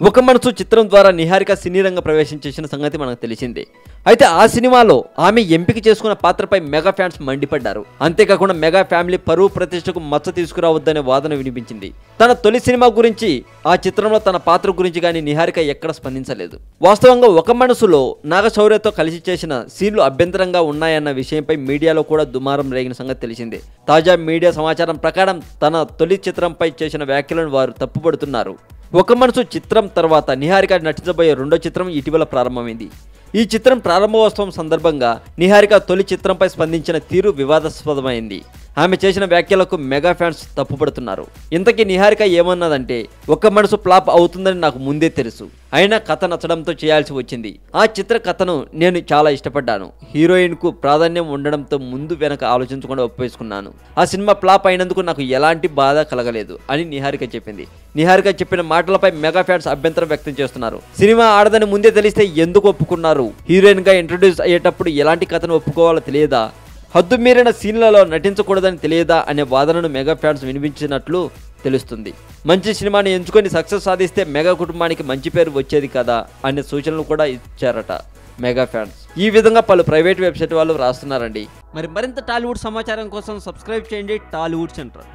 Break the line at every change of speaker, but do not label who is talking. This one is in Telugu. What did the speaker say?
ఒక మనసు చిత్రం ద్వారా నిహారిక సినీ రంగ ప్రవేశం చేసిన సంగతి మనకు తెలిసిందే. అయితే ఆ సినిమాలో ఆమె ఎంపిక చేసుకున్న పాత్రపై మెగా ఫ్యాన్స్ మండిపడ్డారు. అంతేకాకుండా మెగా ఫ్యామిలీ పరువు ప్రతిష్టకు మచ్చ తీసుకురావద్దనే వాదన వినిపించింది. తన తొలి సినిమా గురించి, ఆ చిత్రంలో తన పాత్ర గురించి కానీ నిహారిక ఎక్కడ స్పందించలేదు. వాస్తవంగా ఒక మనసులో నాగశౌర్యతో కలిసి చేసిన సీన్లు అభ్యంతరంగా ఉన్నాయన్న విషయంపై మీడియాలో కూడా దుమారం రేగిన సంగతి తెలిసిందే. తాజా మీడియా సమాచారం ప్రకారం తన తొలి చిత్రంపై చేసిన వ్యాఖ్యలను వారు తప్పుపడుతున్నారు. ఒక మనసు చిత్రం తర్వాత నిహారిక నటించబోయే రెండో చిత్రం ఇటీవల ప్రారంభమైంది. ఈ చిత్రం ప్రారంభోత్సవం సందర్భంగా నిహారిక తొలి చిత్రంపై స్పందించిన తీరు వివాదాస్పదమైంది. ఆమె చేసిన వ్యాఖ్యలకు మెగా ఫ్యాన్స్ తప్పుపడుతున్నారు. ఇంతకీ నిహారిక ఏమన్నదంటే, ఒక మనసు ఫ్లాప్ అవుతుందని నాకు ముందే తెలుసు, అయినా కథ నచ్చడంతో చేయాల్సి వచ్చింది. ఆ చిత్ర కథను నేను చాలా ఇష్టపడ్డాను. హీరోయిన్ కు ప్రాధాన్యం ఉండడంతో ముందు వెనక ఆలోచించకుండా ఒప్పేసుకున్నాను. ఆ సినిమా ఫ్లాప్ అయినందుకు నాకు ఎలాంటి బాధ కలగలేదు అని నిహారిక చెప్పింది. నిహారిక చెప్పిన మాటలపై మెగా ఫ్యాన్స్ అభ్యంతరం వ్యక్తం చేస్తున్నారు. సినిమా ఆడదని ముందే తెలిస్తే ఎందుకు ఒప్పుకున్నారు? హీరోయిన్ గా ఇంట్రొడ్యూస్ అయ్యేటప్పుడు ఎలాంటి కథను ఒప్పుకోవాలో తెలియదా? హద్దు మీరిన సీన్లలో నటించకూడదని తెలియదా అనే వాదనను మెగా ఫ్యాన్స్ వినిపించినట్లు తెలుస్తుంది. మంచి సినిమాని ఎంచుకొని సక్సెస్ సాధిస్తే మెగా కుటుంబానికి మంచి పేరు వచ్చేది కదా అనే సూచనలు కూడా ఇచ్చారట మెగా ఫ్యాన్స్. ఈ విధంగా పలు ప్రైవేట్ వెబ్సైట్ వాళ్ళు రాస్తున్నారండి. మరింత టాలీవుడ్ సమాచారం కోసం సబ్స్క్రైబ్ చేయండి టాలీవుడ్ సెంటర్.